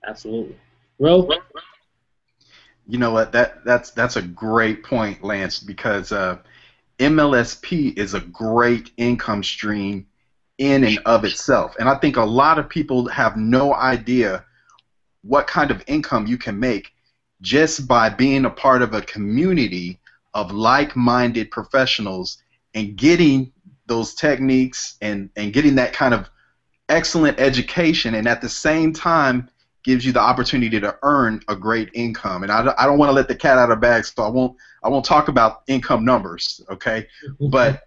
Absolutely. Well, You know what? That's a great point, Lance, because MLSP is a great income stream in and of itself. And I think a lot of people have no idea what kind of income you can make just by being a part of a community of like-minded professionals and getting those techniques and getting that kind of excellent education, and at the same time gives you the opportunity to earn a great income. And I don't want to let the cat out of the bag, so I won't talk about income numbers, okay? But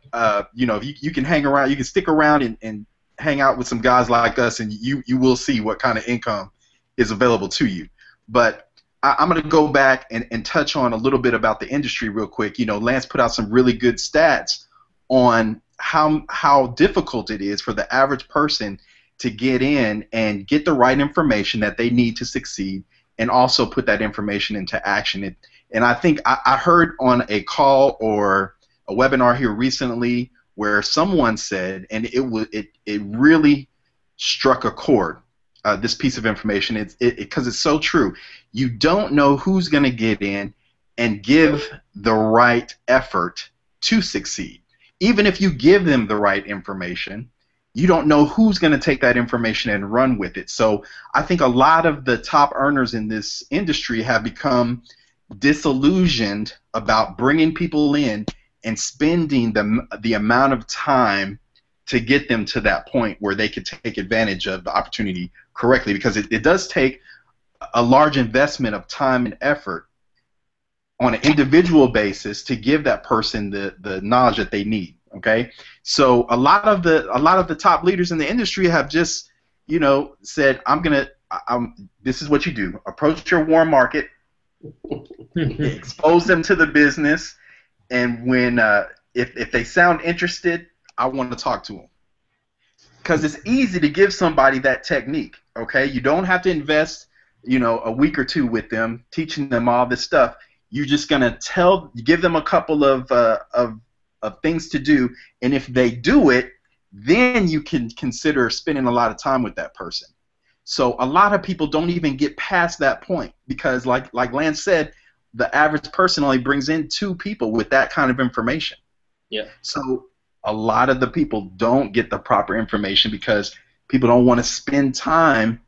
you know, you can hang around, you can stick around and hang out with some guys like us, and you will see what kind of income is available to you. But I'm going to go back and touch on a little bit about the industry real quick. You know, Lance put out some really good stats on how difficult it is for the average person to get in and get the right information that they need to succeed, and also put that information into action. And I think I heard on a call or a webinar here recently where someone said, and it really struck a chord, this piece of information, because it's so true. You don't know who's going to get in and give the right effort to succeed. Even if you give them the right information, you don't know who's going to take that information and run with it. So I think a lot of the top earners in this industry have become disillusioned about bringing people in and spending the amount of time to get them to that point where they could take advantage of the opportunity correctly, because it does take a large investment of time and effort on an individual basis to give that person the knowledge that they need. Okay, so a lot of the top leaders in the industry have just, you know, said, this is what you do: approach your warm market, expose them to the business, and when if they sound interested, I want to talk to them. Because it's easy to give somebody that technique. Okay, you don't have to invest, you know, a week or two with them teaching them all this stuff. You're just gonna give them a couple of things to do, and if they do it, then you can consider spending a lot of time with that person. So a lot of people don't even get past that point, because like Lance said, the average person only brings in 2 people with that kind of information. Yeah. So a lot of the people don't get the proper information because people don't want to spend time,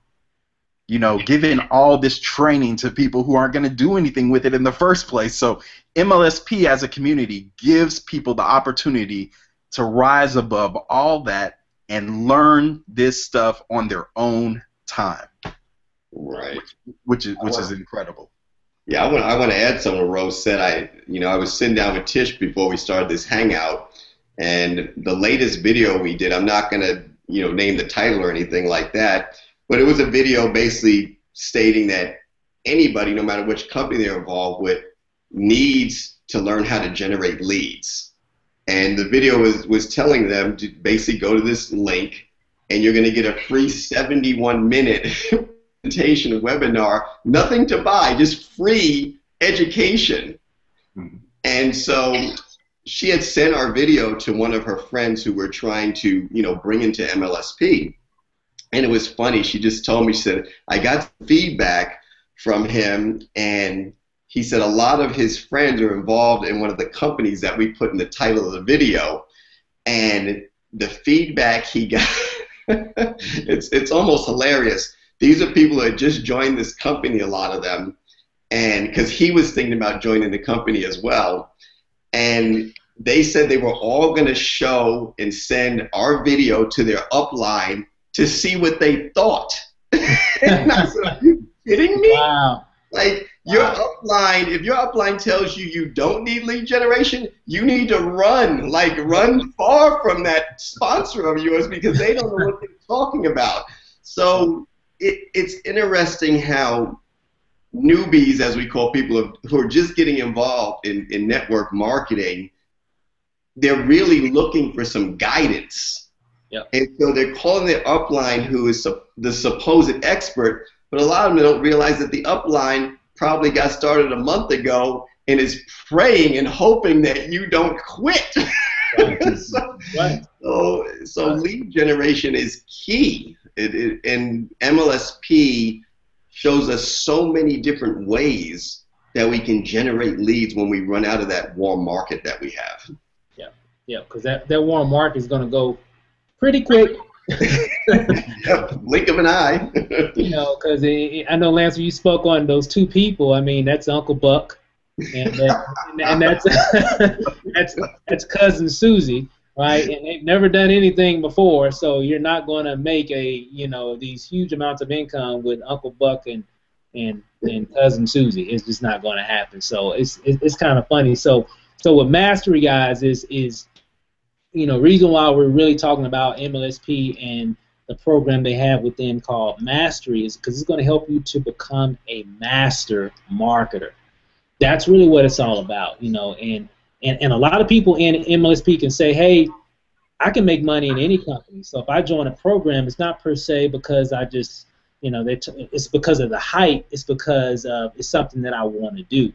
you know, giving all this training to people who aren't going to do anything with it in the first place. So MLSP as a community gives people the opportunity to rise above all that and learn this stuff on their own time. Right. Which is incredible. Yeah, I want to add something Rose said. I was sitting down with Tish before we started this hangout, and the latest video we did, I'm not going to, you know, name the title or anything like that, but it was a video basically stating that anybody, no matter which company they're involved with, needs to learn how to generate leads. And the video was telling them to basically go to this link, and you're going to get a free 71-minute presentation webinar, nothing to buy, just free education. Mm-hmm. And so she had sent our video to one of her friends who were trying to, you know, bring into MLSP. And it was funny. She just told me, she said, I got feedback from him, and he said a lot of his friends are involved in one of the companies that we put in the title of the video. And the feedback he got, it's almost hilarious. These are people that just joined this company, a lot of them, and because he was thinking about joining the company as well. And they said they were all going to show and send our video to their upline to see what they thought. And I said, are you kidding me? Wow. Like, your upline, if your upline tells you you don't need lead generation, you need to run far from that sponsor of yours, because they don't know what they're talking about. So it's interesting how newbies, as we call people who are just getting involved in network marketing, they're really looking for some guidance. Yep. And so they're calling their upline, who is the supposed expert, but a lot of them don't realize that the upline probably got started a month ago and is praying and hoping that you don't quit. Right. So lead generation is key. And MLSP shows us so many different ways that we can generate leads when we run out of that warm market that we have. Yeah, yeah, because that warm market is going to go pretty quick. Blink of an eye. You know, because I know, Lance, when you spoke on those two people, I mean, that's Uncle Buck, and that's that's cousin Susie, right? And they've never done anything before, so you're not going to make these huge amounts of income with Uncle Buck and cousin Susie. It's just not going to happen. So it's kind of funny. So with Mastery, guys, is reason why we're really talking about MLSP and the program they have within called Mastery is because it's going to help you to become a master marketer. That's really what it's all about, and a lot of people in MLSP can say, hey, I can make money in any company. So if I join a program, it's not per se because I just, it's because of the hype. It's because it's something that I want to do.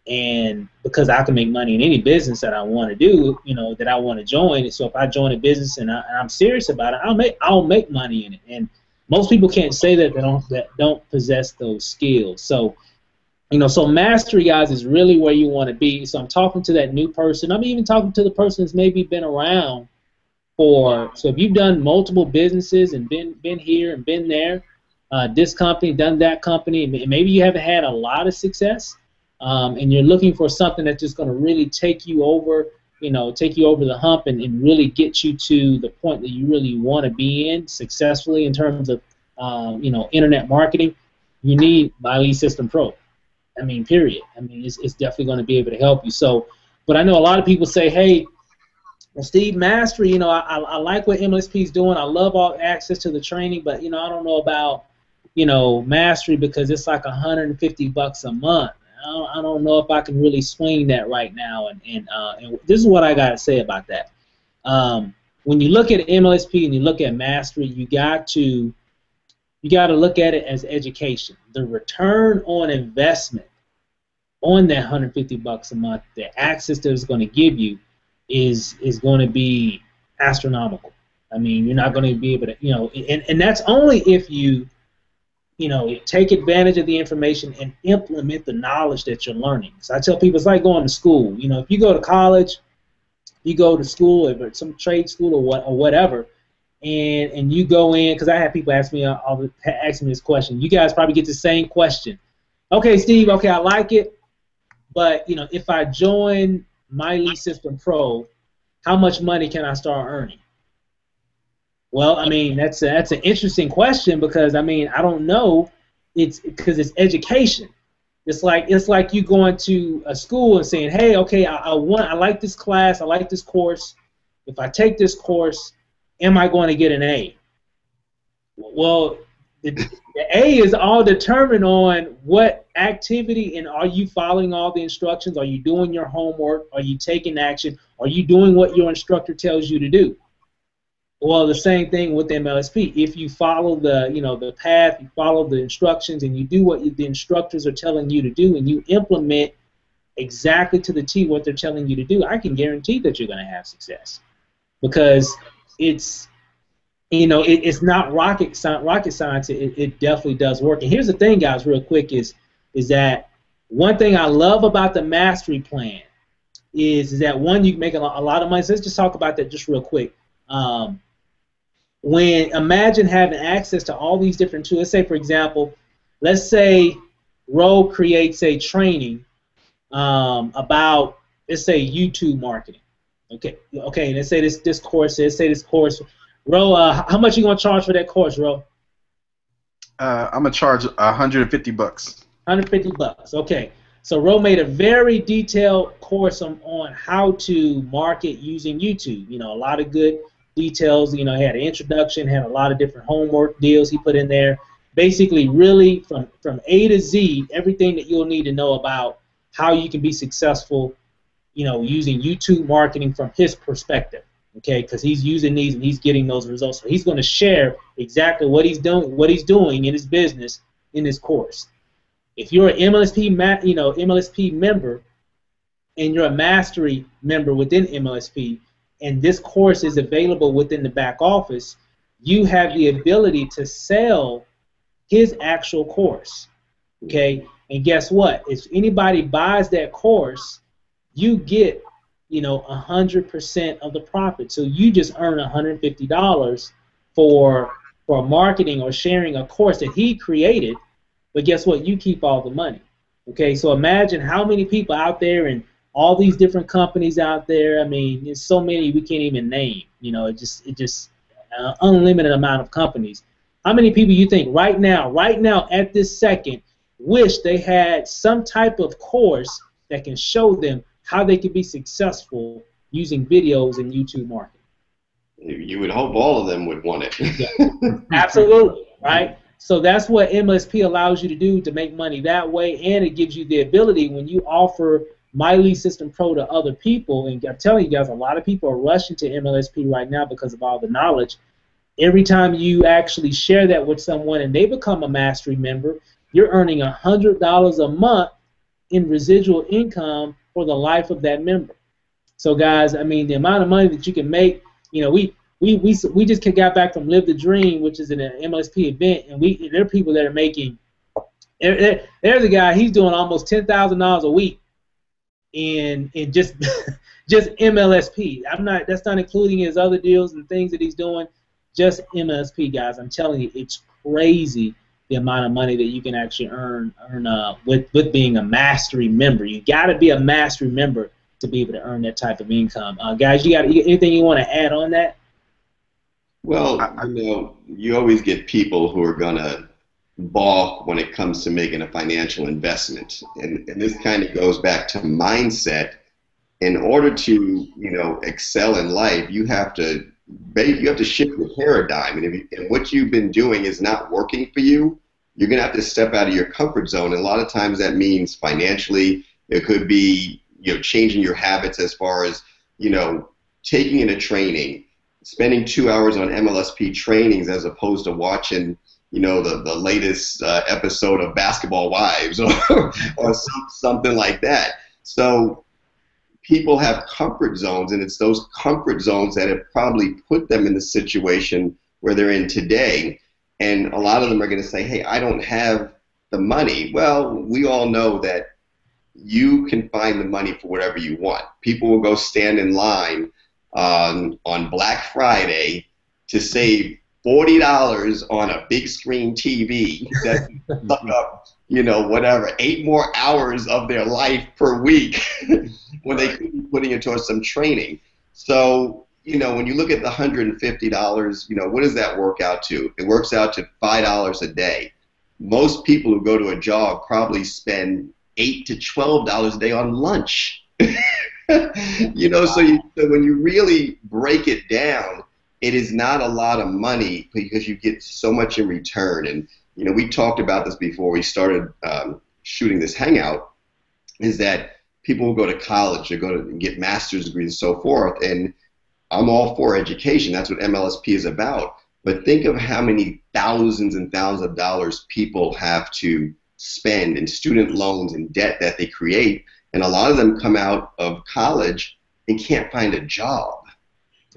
And because I can make money in any business that I want to do, that I want to join. So if I join a business and I'm serious about it, I'll make money in it. And most people can't say that that don't possess those skills. So, so Mastery, guys, is really where you want to be. So I'm talking to that new person. I'm even talking to the person that's maybe been around so if you've done multiple businesses and been here and been there, this company, done that company, maybe you haven't had a lot of success, and you're looking for something that's just going to really take you over the hump and really get you to the point that you really want to be in successfully in terms of, internet marketing. You need My Lead System Pro. I mean, period. I mean, it's definitely going to be able to help you. So, but I know a lot of people say, hey, well, Steve, Mastery, I like what MLSP is doing. I love all access to the training, but, I don't know about, Mastery because it's like $150 a month. I don't know if I can really swing that right now. And this is what I got to say about that. When you look at MLSP and you look at Mastery, you got to look at it as education. The return on investment on that $150 a month, the access that it's going to give you is going to be astronomical. I mean, you're not going to be able to, and that's only if you, take advantage of the information and implement the knowledge that you're learning. So I tell people it's like going to school. If you go to college, you go to school, if it's some trade school or whatever, and you go in, because I have people ask me this question. You guys probably get the same question. Okay, Steve. Okay, I like it, but if I join My Lead System Pro, how much money can I start earning? Well, I mean, that's an interesting question because, I mean, I don't know. It's because it's education. It's like you going to a school and saying, hey, okay, I like this class, I like this course. If I take this course, am I going to get an A? Well, the A is all determined on what activity, and are you following all the instructions? Are you doing your homework? Are you taking action? Are you doing what your instructor tells you to do? Well, the same thing with MLSP. If you follow the path, you follow the instructions, and you do what the instructors are telling you to do, and you implement exactly to the T what they're telling you to do, I can guarantee that you're going to have success, because it's not rocket science. It definitely does work. And here's the thing, guys, real quick, is that one thing I love about the Mastery plan is that, one, you can make a lot of money. So let's just talk about that just real quick. Imagine having access to all these different tools. Let's say, for example, let's say Ro creates a training about, let's say, YouTube marketing. Okay. Let's say this course. Ro, how much are you gonna charge for that course, Ro? I'm gonna charge $150. $150. Okay. So Ro made a very detailed course on how to market using YouTube. A lot of good details. He had an introduction, had a lot of different homework deals he put in there. Basically, really from A to Z, everything that you'll need to know about how you can be successful, using YouTube marketing from his perspective. Okay, because he's using these and he's getting those results. So he's going to share exactly what he's doing in his business in this course. If you're an MLSP member, and you're a Mastery member within MLSP, and this course is available within the back office, you have the ability to sell his actual course. Okay, and guess what? If anybody buys that course, you get 100% of the profit. So you just earn $150 for marketing or sharing a course that he created. But guess what? You keep all the money. Okay, so imagine how many people out there and all these different companies out there. I mean, there's so many we can't even name. It just unlimited amount of companies. How many people you think right now at this second wish they had some type of course that can show them how they can be successful using videos and YouTube marketing? You would hope all of them would want it. Yeah, absolutely, right? So that's what MLSP allows you to do, to make money that way, and it gives you the ability when you offer My Lead System Pro to other people, and I'm telling you guys, a lot of people are rushing to MLSP right now because of all the knowledge. Every time you actually share that with someone and they become a mastery member, you're earning $100 a month in residual income for the life of that member. So guys, I mean, the amount of money that you can make, we just got back from Live the Dream, which is an MLSP event, and there are people that are making. There's a guy, he's doing almost $10,000 a week in just just MLSP. That's not including his other deals and things that he's doing. Just MLSP, guys. I'm telling you, it's crazy the amount of money that you can actually earn with being a mastery member. You got to be a mastery member to be able to earn that type of income. Guys, you got anything you want to add on that? Well, you always get people who are going to balk when it comes to making a financial investment. And this kind of goes back to mindset. In order to, excel in life, you have to shift your paradigm. And if what you've been doing is not working for you, you're going to have to step out of your comfort zone. And a lot of times that means financially. It could be, changing your habits as far as, taking in a training, spending 2 hours on MLSP trainings as opposed to watching, the latest episode of Basketball Wives or something like that. So people have comfort zones, and it's those comfort zones that have probably put them in the situation where they're in today. And a lot of them are going to say, hey, I don't have the money. Well, we all know that you can find the money for whatever you want. People will go stand in line on Black Friday to save $40 on a big screen TV that suck up, 8 more hours of their life per week when they could be putting it towards some training. So, when you look at the $150, what does that work out to? It works out to $5 a day. Most people who go to a job probably spend $8 to $12 a day on lunch. So when you really break it down, it is not a lot of money because you get so much in return. And, we talked about this before we started shooting this hangout, is that people will go to college, they go to get master's degrees and so forth. And I'm all for education. That's what MLSP is about. But think of how many thousands and thousands of dollars people have to spend in student loans and debt that they create. And a lot of them come out of college and can't find a job.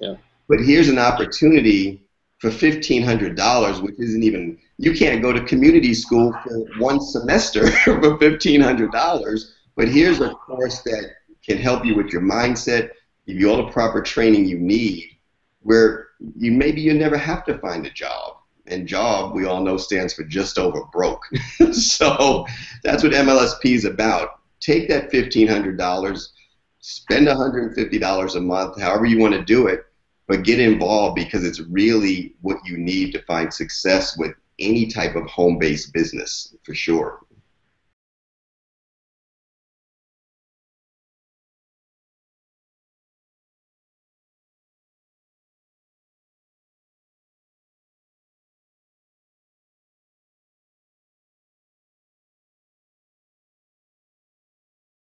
Yeah. But here's an opportunity for $1,500, which isn't even, you can't go to community school for one semester for $1,500. But here's a course that can help you with your mindset, give you all the proper training you need, where you never have to find a job. And job, we all know, stands for just over broke. So that's what MLSP is about. Take that $1,500, spend $150 a month, however you want to do it, but get involved because it's really what you need to find success with any type of home-based business, for sure.